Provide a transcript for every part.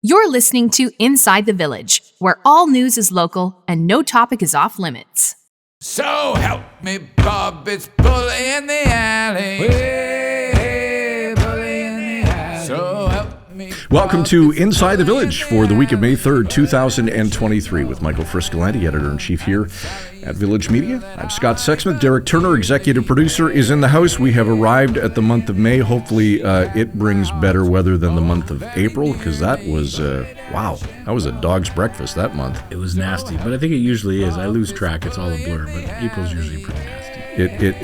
You're listening to Inside the Village, where all news is local and no topic is off limits. So help me, Bob, it's bully in the alley. Hey, bully in the alley. So help me, Bob. Welcome to Inside the Village for the week of May 3rd, 2023 with Michael Friscolanti, Editor-in-Chief here at Village Media. I'm Scott Sexsmith. Derek Turner, Executive Producer, is in the house. We have arrived at the month of May. Hopefully it brings better weather than the month of April, because that was, wow, that was a dog's breakfast that month. It was nasty, but I think it usually is. I lose track. It's all a blur, but April's usually pretty nasty.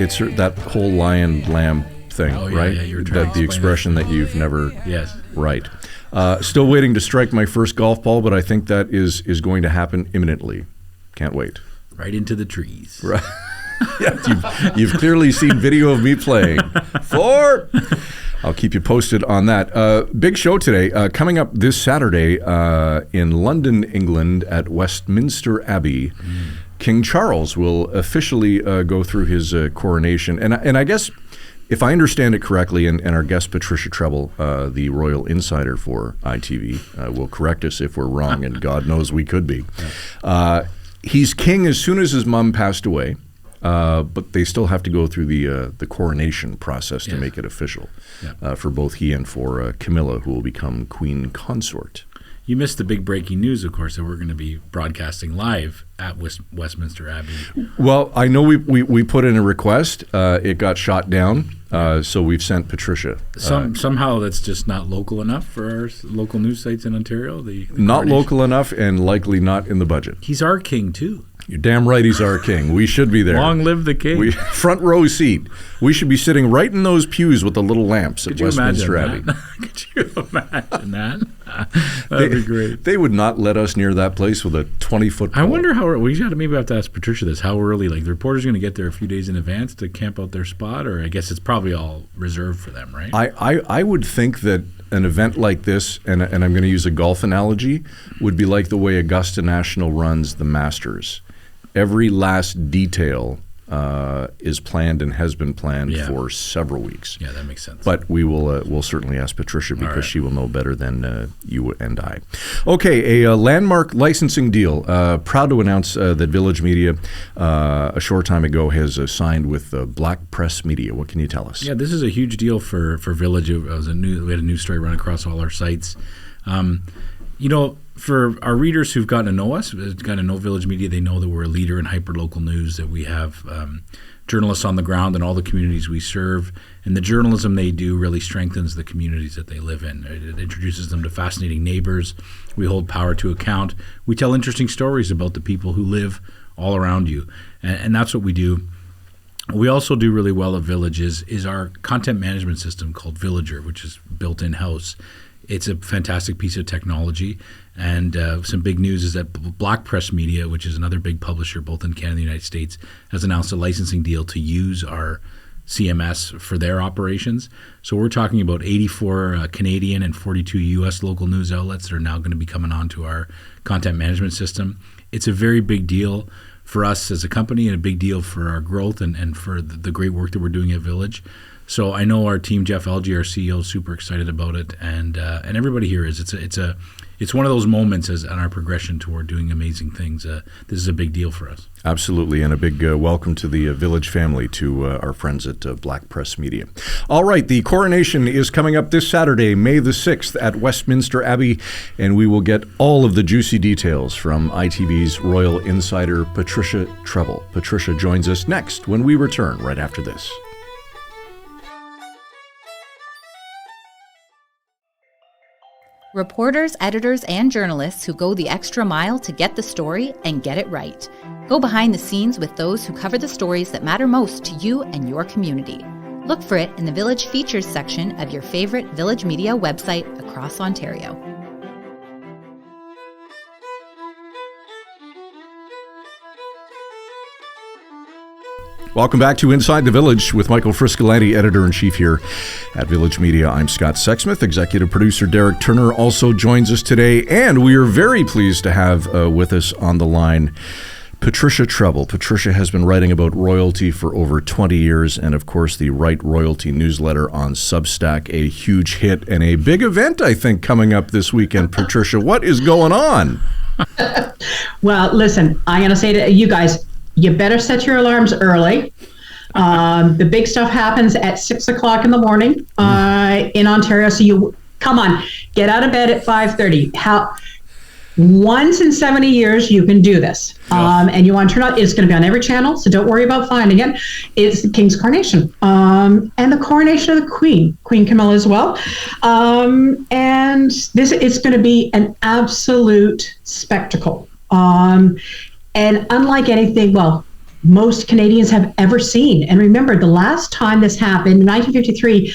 It's that whole lion-lamb thing, right? Yeah, you're trying to the expression that you've never... Yes. Right. Still waiting to strike my first golf ball, but I think that is going to happen imminently. Can't wait. Right into the trees. Right. Yeah, you've clearly seen video of me playing. I'll keep you posted on that. Big show today. Coming up this Saturday in London, England at Westminster Abbey, King Charles will officially go through his coronation. And I guess, if I understand it correctly, and our guest Patricia Treble, the royal insider for ITV, will correct us if we're wrong, and God knows we could be. He's king as soon as his mom passed away, but they still have to go through the coronation process to make it official for both he and for Camilla, who will become queen consort. You missed the big breaking news, of course, that we're going to be broadcasting live at Westminster Abbey. Well, I know we put in a request. It got shot down, so we've sent Patricia. Somehow that's just not local enough for our local news sites in Ontario. The not local enough, and likely not in the budget. He's our king, too. You're damn right he's our king. We should be there. Long live the king. Front row seat. We should be sitting right in those pews with the little lamps at Westminster Abbey. Could you imagine that? That'd be great. They would not let us near that place with a 20-foot pole. I wonder how we maybe have to ask Patricia this. How early? Like, the reporter's going to get there a few days in advance to camp out their spot, or I guess it's probably all reserved for them, right? I would think that an event like this, and I'm going to use a golf analogy, would be like the way Augusta National runs the Masters. Every last detail is planned and has been planned for several weeks. Yeah, that makes sense. But we'll certainly ask Patricia, because she will know better than you and I. Okay, a landmark licensing deal. Proud to announce that Village Media a short time ago has signed with Black Press Media. What can you tell us? Yeah, this is a huge deal for Village. We had a news story run across all our sites. For our readers who've gotten to know us, gotten to know Village Media, they know that we're a leader in hyperlocal news, that we have journalists on the ground in all the communities we serve, and the journalism they do really strengthens the communities that they live in. It introduces them to fascinating neighbors. We hold power to account. We tell interesting stories about the people who live all around you, and that's what we do. What we also do really well at Village is our content management system called Villager, which is built in-house. It's a fantastic piece of technology, and some big news is that Black Press Media, which is another big publisher both in Canada and the United States, has announced a licensing deal to use our CMS for their operations. So we're talking about 84 Canadian and 42 U.S. local news outlets that are now going to be coming onto our content management system. It's a very big deal for us as a company, and a big deal for our growth and for the great work that we're doing at Village. So I know our team, Jeff Algie, our CEO, is super excited about it, and everybody here is. It's one of those moments on our progression toward doing amazing things. This is a big deal for us. Absolutely, and a big welcome to the Village family, to our friends at Black Press Media. All right, the coronation is coming up this Saturday, May the 6th, at Westminster Abbey, and we will get all of the juicy details from ITV's royal insider, Patricia Treble. Patricia joins us next when we return right after this. Reporters, editors, and journalists who go the extra mile to get the story and get it right. Go behind the scenes with those who cover the stories that matter most to you and your community. Look for it in the Village Features section of your favorite Village Media website across Ontario. Welcome back to Inside the Village with Michael Friscolanti, Editor-in-Chief here at Village Media. I'm Scott Sexsmith. Executive Producer Derek Turner also joins us today, and we are very pleased to have with us on the line Patricia Treble. Patricia has been writing about royalty for over 20 years, and of course the Right Royalty newsletter on Substack, a huge hit and a big event, I think, coming up this weekend. Patricia, what is going on? Well, listen, I'm going to say to you guys, you better set your alarms early. The big stuff happens at 6 o'clock in the morning in Ontario. So you come on, get out of bed at 5:30. Once in 70 years, you can do this. And you want to turn on, it's going to be on every channel, so don't worry about finding it. It's the King's coronation and the coronation of the Queen Camilla as well. And this it's going to be an absolute spectacle. And unlike anything, most Canadians have ever seen. And remember, the last time this happened, in 1953,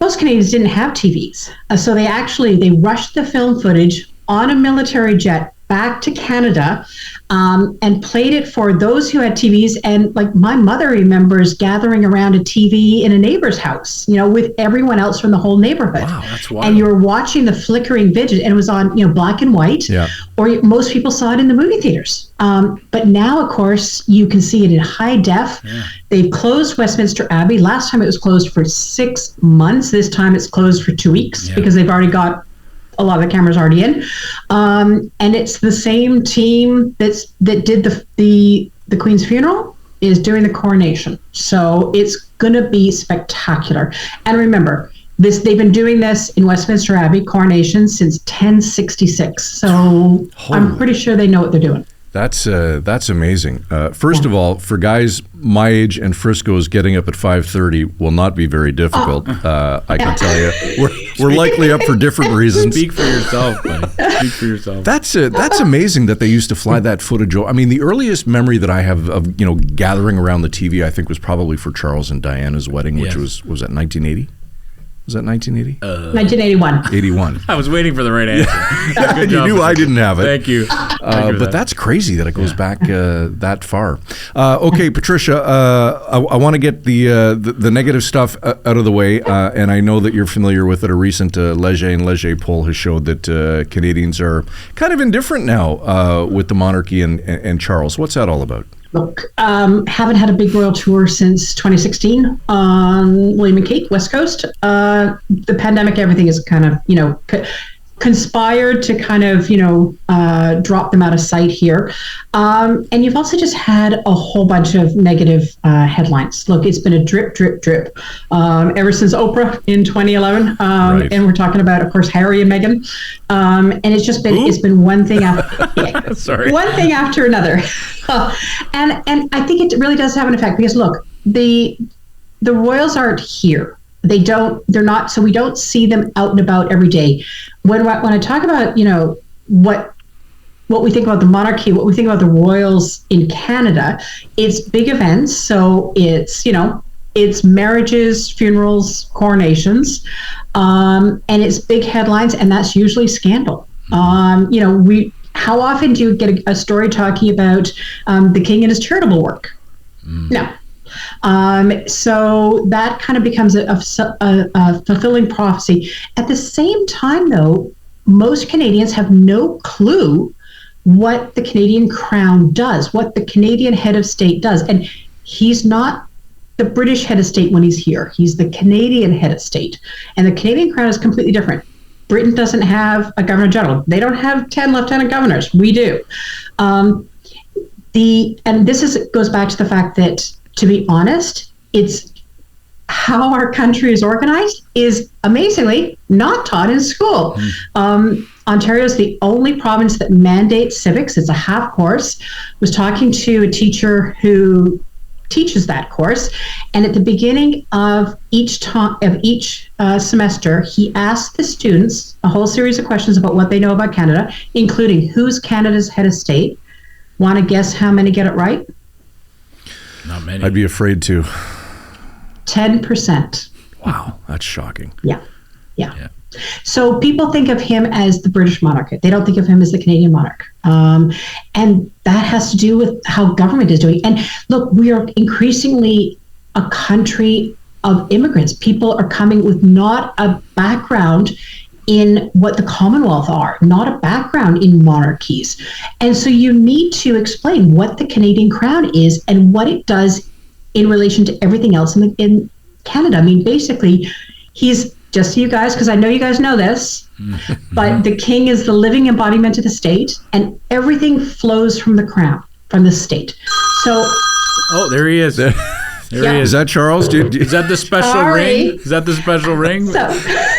most Canadians didn't have TVs. So they rushed the film footage on a military jet back to Canada and played it for those who had TVs. And like my mother remembers gathering around a TV in a neighbor's house, with everyone else from the whole neighborhood. Wow, that's wild. And you were watching the flickering vision, and it was on, black and white. Yeah. Or most people saw it in the movie theaters. But now, of course, you can see it in high def. Yeah. They've closed Westminster Abbey. Last time it was closed for 6 months. This time it's closed for 2 weeks because they've already got a lot of the cameras already in, and it's the same team that did the Queen's funeral is doing the coronation. So it's going to be spectacular. And remember, they've been doing this in Westminster Abbey coronation since 1066. So I'm pretty sure they know what they're doing. That's amazing. First of all, for guys my age and Frisco's, getting up at 5:30 will not be very difficult. I can tell you, we're likely up for different reasons. Speak for yourself, buddy. Speak for yourself. That's amazing that they used to fly that footage. I mean, the earliest memory that I have of gathering around the TV, I think, was probably for Charles and Diana's wedding, which was that 1980? Was that 1980? 1981. 81. I was waiting for the right answer. Yeah, you knew I didn't have it. Thank you. But that's crazy that it goes back that far. Okay, Patricia, I want to get the negative stuff out of the way, and I know that you're familiar with it. A recent Leger poll has showed that Canadians are kind of indifferent now with the monarchy and Charles. What's that all about? Look, haven't had a big royal tour since 2016 on William and Kate, West Coast. The pandemic, everything is kind of, conspired to kind of, drop them out of sight here. And you've also just had a whole bunch of negative headlines. Look, it's been a drip, drip, drip ever since Oprah in 2011. Right. And we're talking about, of course, Harry and Meghan. And it's just been, it's been one thing after, Sorry. One thing after another. And I think it really does have an effect because look, the royals aren't here. They're not, so we don't see them out and about every day. When I talk about, what we think about the monarchy, what we think about the royals in Canada, it's big events. So it's marriages, funerals, coronations, and it's big headlines, and that's usually scandal. How often do you get a story talking about the king and his charitable work? No. So that kind of becomes a fulfilling prophecy. At the same time, though, most Canadians have no clue what the Canadian crown does, what the Canadian head of state does. And he's not the British head of state when he's here. He's the Canadian head of state. And the Canadian crown is completely different. Britain doesn't have a governor general. They don't have 10 lieutenant governors. We do. And this goes back to the fact that, to be honest, it's how our country is organized is amazingly not taught in school. Ontario is the only province that mandates civics. It's a half course. I was talking to a teacher who teaches that course, and at the beginning of each semester, he asked the students a whole series of questions about what they know about Canada, including who's Canada's head of state. Want to guess how many get it right? Not many. I'd be afraid to. 10%. Wow, that's shocking. Yeah. So people think of him as the British monarch. They don't think of him as the Canadian monarch. And that has to do with how government is doing. And look, we are increasingly a country of immigrants. People are coming with not a background in what the Commonwealth are, not a background in monarchies. And so you need to explain what the Canadian crown is and what it does in relation to everything else in Canada. I mean, basically, he's, just so you guys, because I know you guys know this, but the king is the living embodiment of the state, and everything flows from the crown, from the state. So, oh, there he is. There he is. Is that Charles? Is that the special ring? Is that the special ring? So,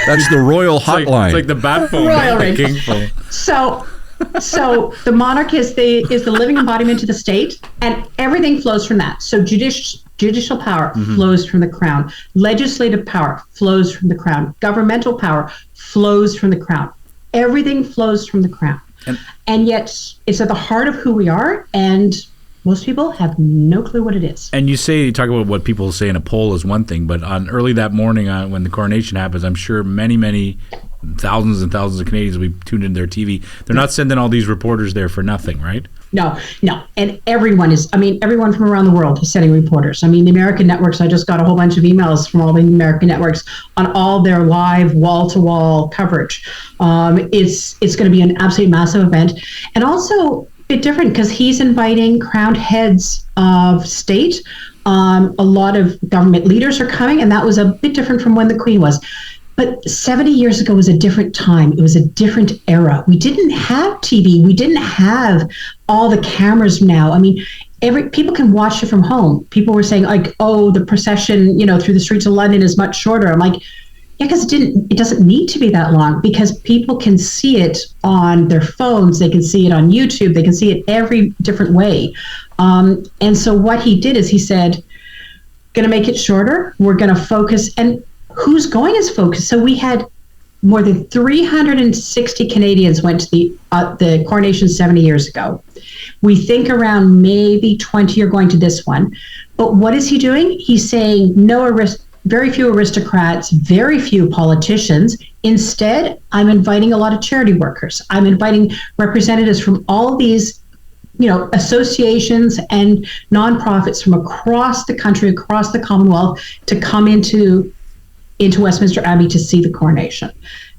that's the royal hotline. It's like the bat phone, royal the ring. king phone. So the monarch is the living embodiment of the state, and everything flows from that. So judicial power flows from the crown. Legislative power flows from the crown. Governmental power flows from the crown. Everything flows from the crown. And yet it's at the heart of who we are, and most people have no clue what it is. And you talk about what people say in a poll is one thing, but on early that morning when the coronation happens, I'm sure many thousands and thousands of Canadians will be tuned into their TV. They're not sending all these reporters there for nothing, right? No. And everyone from around the world is sending reporters. I mean, the American networks, I just got a whole bunch of emails from all the American networks on all their live wall-to-wall coverage. It's going to be an absolutely massive event. And also a bit different because he's inviting crowned heads of state. A lot of government leaders are coming, and that was a bit different from when the Queen was. But 70 years ago was a different time. It was a different era. We didn't have TV. We didn't have all the cameras now. I mean, people can watch it from home. People were saying like, oh, the procession, through the streets of London is much shorter. I'm like, yeah, because it doesn't need to be that long because people can see it on their phones. They can see it on YouTube. They can see it every different way. And so what he did is he said, going to make it shorter. We're going to focus. And who's going as focused? So we had more than 360 Canadians went to the coronation 70 years ago. We think around maybe 20 are going to this one. But what is he doing? He's saying very few aristocrats, very few politicians. Instead, I'm inviting a lot of charity workers. I'm inviting representatives from all these associations and nonprofits from across the country, across the Commonwealth to come into Westminster Abbey to see the coronation.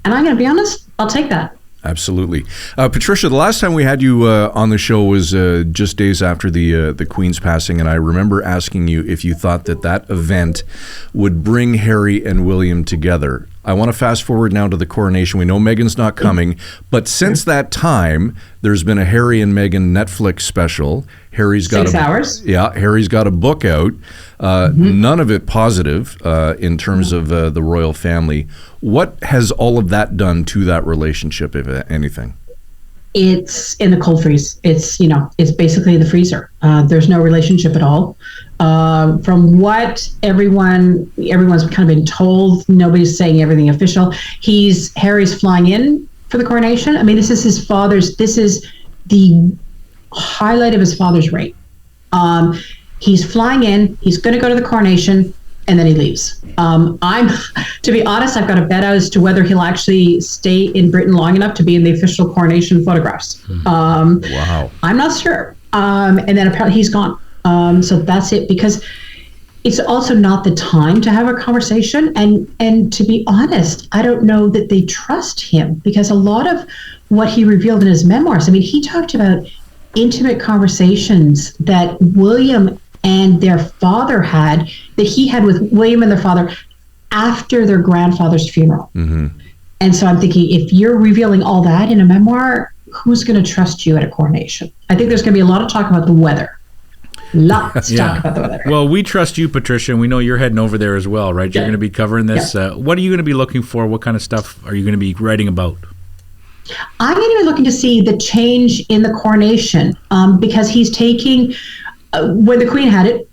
And I'm going to be honest, I'll take that. Absolutely. Patricia, the last time we had you on the show was just days after the Queen's passing, and I remember asking you if you thought that event would bring Harry and William together. I want to fast forward now to the coronation. We know Meghan's not coming, but since that time, there's been a Harry and Meghan Netflix special. Harry's got 6 hours. Yeah, Harry's got a book out. None of it positive in terms of the royal family. What has all of that done to that relationship, if anything? It's in the cold freeze. It's basically the freezer. There's no relationship at all. From what everyone's kind of been told, nobody's saying everything official. Harry's flying in for the coronation. I mean, this is the highlight of his father's reign. He's flying in. He's going to go to the coronation, and then he leaves. To be honest, I've got a bet as to whether he'll actually stay in Britain long enough to be in the official coronation photographs. Wow. I'm not sure. And then apparently he's gone. So that's it, because it's also not the time to have a conversation. And to be honest, I don't know that they trust him, because a lot of what he revealed in his memoirs, I mean, he talked about intimate conversations that William and their father had, that he had with William and their father after their grandfather's funeral. Mm-hmm. And so I'm thinking, if you're revealing all that in a memoir, who's going to trust you at a coronation? I think there's going to be a lot of talk about the weather. Lots of talk about the weather. Well, we trust you, Patricia, and we know you're heading over there as well, right? You're going to be covering this. What are you going to be looking for? What kind of stuff are you going to be writing about? I'm going to be looking to see the change in the coronation, because he's taking, when the Queen had it,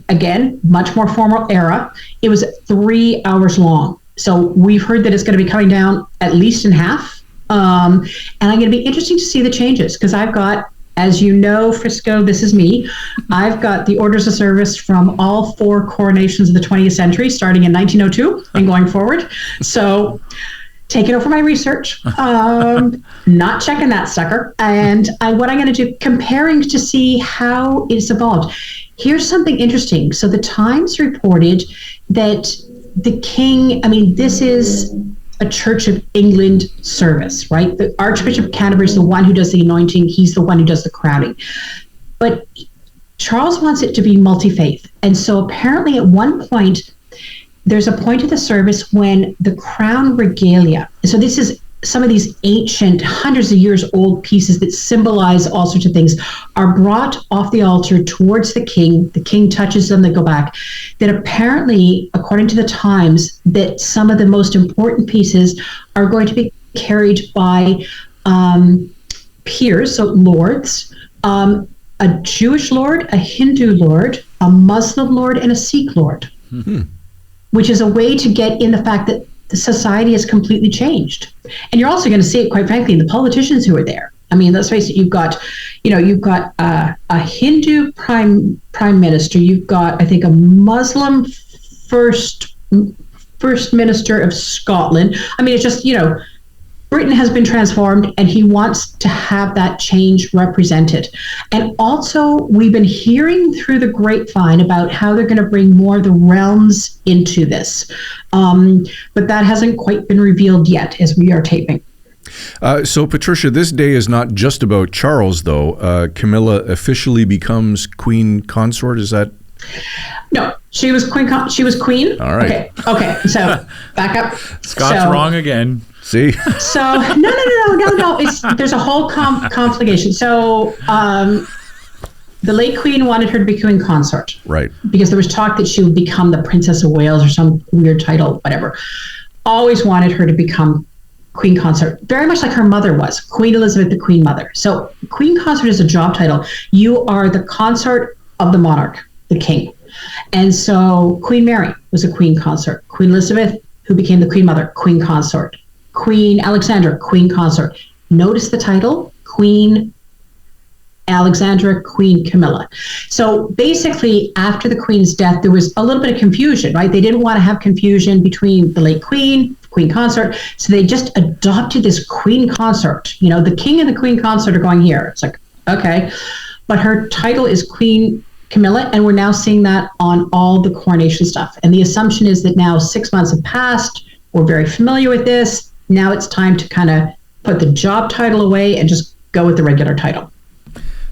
again, much more formal era, it was 3 hours long. So we've heard that it's going to be coming down at least in half. And I'm going to be interesting to see the changes, because I've got, as you know, Frisco, this is me. I've got the orders of service from all 4 coronations of the 20th century, starting in 1902 and going forward. So taking over my research, not checking that sucker. And what I'm going to do, comparing to see how it's evolved. Here's something interesting. So the Times reported that the king, I mean, this is a Church of England service, right? The Archbishop of Canterbury is the one who does the anointing. He's the one who does the crowning. But Charles wants it to be multi-faith. And so apparently at one point, there's a point of the service when the crown regalia, so this is some of these ancient, hundreds of years old pieces that symbolize all sorts of things, are brought off the altar towards the king. The king touches them, they go back. That apparently, according to the Times, that some of the most important pieces are going to be carried by peers, so lords, a Jewish lord, a Hindu lord, a Muslim lord, and a Sikh lord, which is a way to get in the fact that the society has completely changed. And you're also going to see it, quite frankly, in the politicians who are there. I mean, let's face it, you've got a Hindu prime minister, you've got, I think, a Muslim first minister of Scotland. I mean, it's just, Britain has been transformed, and he wants to have that change represented. And also, we've been hearing through the grapevine about how they're going to bring more of the realms into this. But that hasn't quite been revealed yet as we are taping. So, Patricia, this day is not just about Charles, though. Camilla officially becomes queen consort. Is that? No, she was queen. All right. Okay. So back up. Scott's wrong again. See? So no. There's a whole complication. So the late queen wanted her to be queen consort, right? Because there was talk that she would become the Princess of Wales or some weird title, whatever. Always wanted her to become queen consort, very much like her mother was, Queen Elizabeth, the Queen Mother. So queen consort is a job title. You are the consort of the monarch, the king. And so Queen Mary was a queen consort. Queen Elizabeth, who became the Queen Mother, queen consort. Queen Alexandra, queen consort. Notice the title, Queen Alexandra, Queen Camilla. So basically, after the Queen's death, there was a little bit of confusion, right? They didn't want to have confusion between the late Queen, Queen consort, so they just adopted this queen consort. The king and the queen consort are going here. It's like, okay. But her title is Queen Camilla, and we're now seeing that on all the coronation stuff. And the assumption is that now 6 months have passed, we're very familiar with this. Now it's time to kind of put the job title away and just go with the regular title.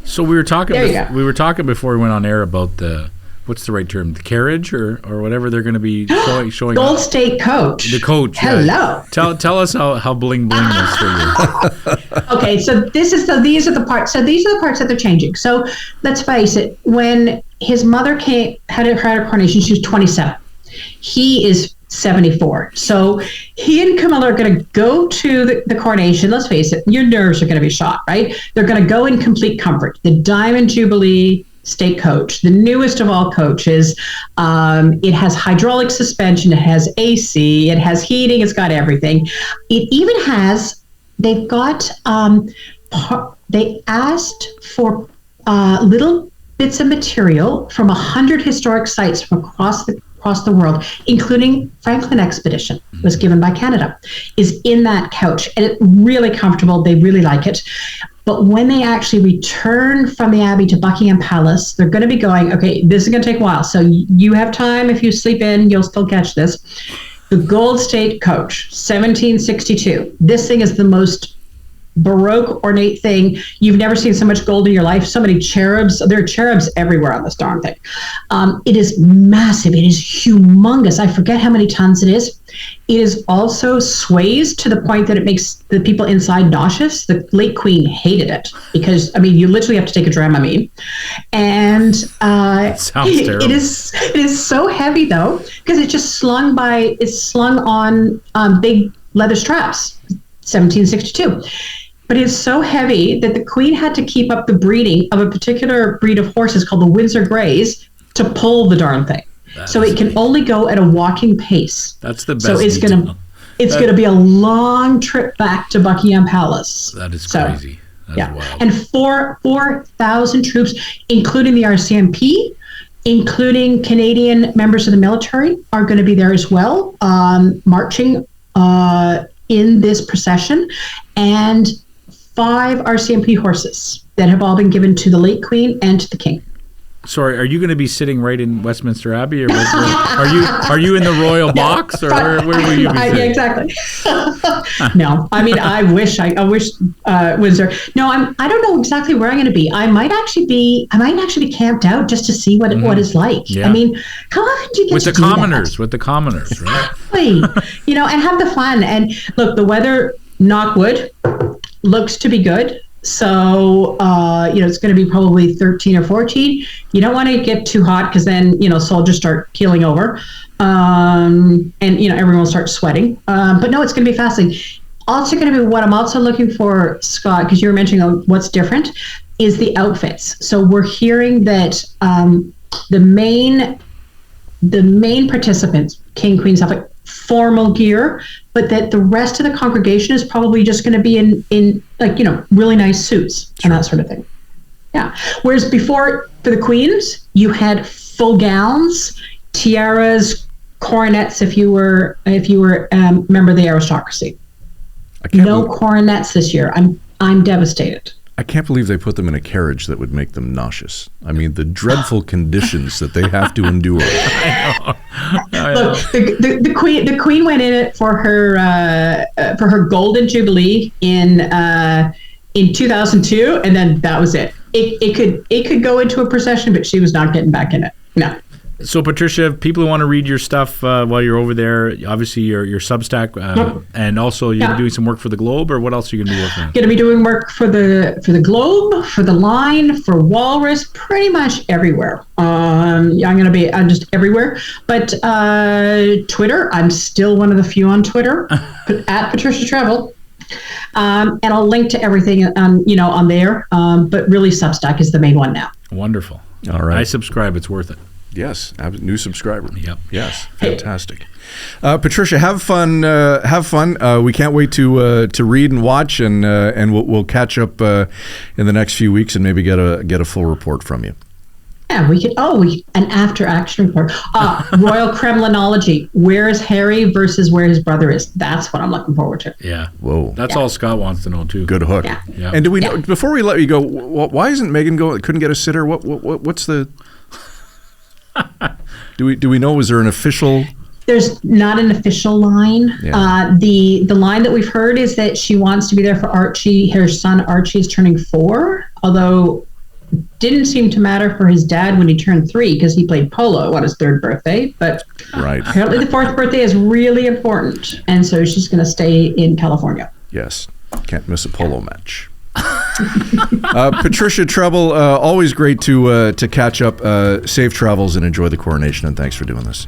So we were talking before we went on air about what's the right term? The carriage or whatever they're going to be showing Gold up. State coach. The coach. Hello. Yeah. Tell us how bling bling this for you. Okay, so these are the parts. So these are the parts that they're changing. So let's face it. When his mother had her coronation, she was 27. He is 74. So he and Camilla are going to go to the coronation. Let's face it, your nerves are going to be shot, right? They're going to go in complete comfort. The Diamond Jubilee state coach, the newest of all coaches. It has hydraulic suspension. It has AC. It has heating. It's got everything. It even has, they've got, they asked for little bits of material from 100 historic sites from across the world, including Franklin Expedition, was given by Canada, is in that couch. And it's really comfortable. They really like it. But when they actually return from the Abbey to Buckingham Palace, they're going to be going, okay, this is going to take a while. So you have time. If you sleep in, you'll still catch this. The Gold State Coach, 1762. This thing is the most Baroque, ornate thing. You've never seen so much gold in your life. So many cherubs. There are cherubs everywhere on this darn thing. It is massive. It is humongous. I forget how many tons it is. It is also sways to the point that it makes the people inside nauseous. The late Queen hated it because, you literally have to take a Dramamine. And sounds terrible. It is so heavy though, because it's slung on big leather straps. 1762. But it's so heavy that the Queen had to keep up the breeding of a particular breed of horses called the Windsor Greys to pull the darn thing. So it can only go at a walking pace. That's the best. So it's going to be a long trip back to Buckingham Palace. That is crazy. That's wild. And 4,000 troops, including the RCMP, including Canadian members of the military, are going to be there as well, marching in this procession, and 5 RCMP horses that have all been given to the late Queen and to the King. Sorry, are you going to be sitting right in Westminster Abbey, or are you in the royal box, or where will you be sitting? Yeah, exactly. No, I mean, I wish Windsor. No, I don't know exactly where I'm going to be. I might actually be camped out just to see what it's like. Yeah. I mean, how often do you get with to the do commoners, that? with the commoners, right? Exactly. And have the fun. And look, the weather, knock wood, looks to be good. So, it's going to be probably 13 or 14. You don't want to get too hot because then, soldiers start keeling over. And everyone will start sweating. But no, it's going to be fascinating. Also going to be what I'm also looking for, Scott, because you were mentioning what's different, is the outfits. So we're hearing that the main participants, king, queen, stuff like formal gear, but that the rest of the congregation is probably just going to be in really nice suits and that sort of thing. Yeah. Whereas before, for the queens, you had full gowns, tiaras, coronets. If you were a member of the aristocracy, no coronets this year. I'm devastated. I can't believe they put them in a carriage that would make them nauseous. I mean, the dreadful conditions that they have to endure. Look, the queen went in it for her golden jubilee in 2002, and then that was it. It could go into a procession, but she was not getting back in it. No. So, Patricia, people who want to read your stuff while you're over there, obviously your Substack, and also you're doing some work for the Globe, or what else are you going to be working on? Going to be doing work for the Globe, for the Line, for Walrus, pretty much everywhere. I'm just everywhere. But Twitter, I'm still one of the few on Twitter, at Patricia Treble. And I'll link to everything on there. But really, Substack is the main one now. Wonderful. All right. I subscribe. It's worth it. Yes, new subscriber. Yep. Yes, fantastic. Patricia, have fun. We can't wait to read and watch, and we'll catch up in the next few weeks and maybe get a full report from you. Yeah, we could. An after action report. Royal Kremlinology. Where's Harry versus where his brother is? That's what I'm looking forward to. Yeah. Whoa. That's all Scott wants to know too. Good hook. Yeah. Yeah. And do we know, before we let you go? Why isn't Megan going? Couldn't get a sitter. What's the? Do we know? Was there an official? There's not an official line. Yeah. The line that we've heard is that she wants to be there for Archie. Her son Archie is turning 4, although it didn't seem to matter for his dad when he turned 3 because he played polo on his 3rd birthday. But apparently the 4th birthday is really important, and so she's going to stay in California. Yes, can't miss a polo match. Patricia Treble, always great to catch up. Safe travels and enjoy the coronation, and thanks for doing this.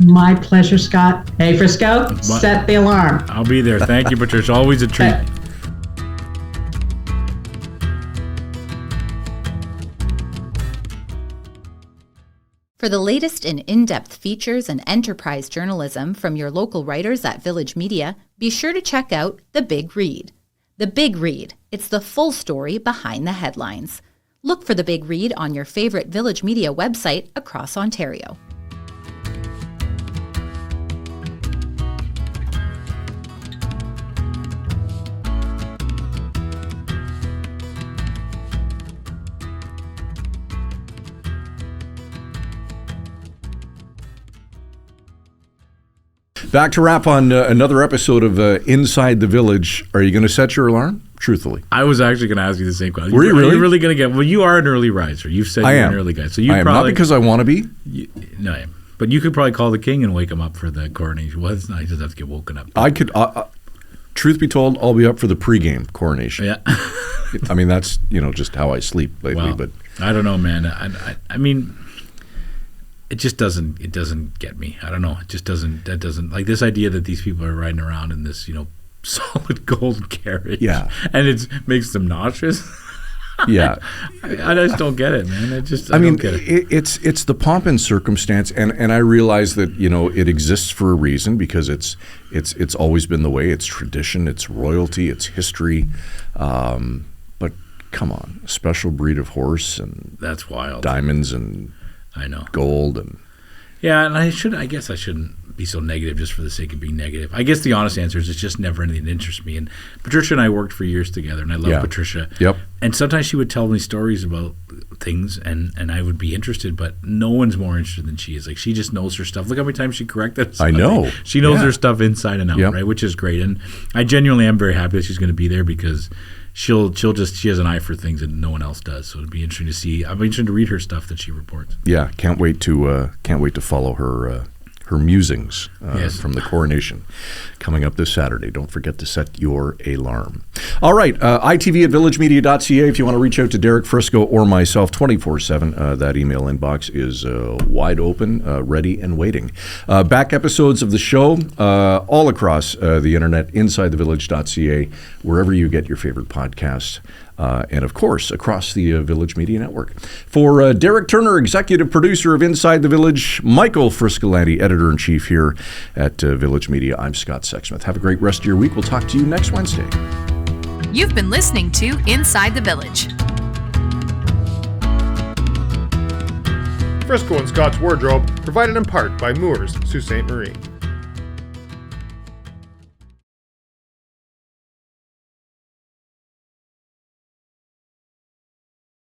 My pleasure, Scott. Hey, Frisco, set the alarm. I'll be there. Thank you, Patricia. Always a treat. For the latest in in-depth features and enterprise journalism from your local writers at Village Media, be sure to check out The Big Read. The Big Read. It's the full story behind the headlines. Look for The Big Read on your favorite Village Media website across Ontario. Back to wrap on another episode of Inside the Village. Are you going to set your alarm? Truthfully. I was actually going to ask you the same question. Were you really? Are you really going to get... Well, you are an early riser. You've said you're an early guy. So you I am. probably, not because I want to be. No, I am. But you could probably call the king and wake him up for the coronation. Well, it's not. He doesn't have to get woken up. I could... truth be told, I'll be up for the pregame coronation. Yeah. I mean, that's, just how I sleep lately. Well, but I don't know, man. I mean... It just doesn't get me. I don't know. That doesn't, like this idea that these people are riding around in this, solid gold carriage. Yeah. And it makes them nauseous. Yeah. I just don't get it, man. I mean, don't get it. It's the pomp and circumstance, and I realize that, it exists for a reason because it's always been the way. It's tradition, it's royalty, it's history. But come on, a special breed of horse and that's wild. Diamonds and I know. Gold and and I guess I shouldn't be so negative just for the sake of being negative. I guess the honest answer is it's just never anything that interests me. And Patricia and I worked for years together, and I love Patricia. Yep. And sometimes she would tell me stories about things, and I would be interested, but no one's more interested than she is. Like, she just knows her stuff. Look how many times she corrected us. I know. She knows her stuff inside and out, right? Which is great. And I genuinely am very happy that she's going to be there, because she has an eye for things that no one else does. So it'd be interesting to see. I'm interested to read her stuff that she reports. Yeah, can't wait to follow her musings from the coronation coming up this Saturday. Don't forget to set your alarm. All right, itv@villagemedia.ca if you want to reach out to Derek Frisco or myself 24/7. That email inbox is wide open, ready and waiting. Back episodes of the show all across the internet, insidethevillage.ca, wherever you get your favorite podcasts. And, of course, across the Village Media Network. For Derek Turner, executive producer of Inside the Village, Michael Friscolanti, editor-in-chief here at Village Media, I'm Scott Sexsmith. Have a great rest of your week. We'll talk to you next Wednesday. You've been listening to Inside the Village. Frisco and Scott's Wardrobe, provided in part by Moores, Sault Ste. Marie.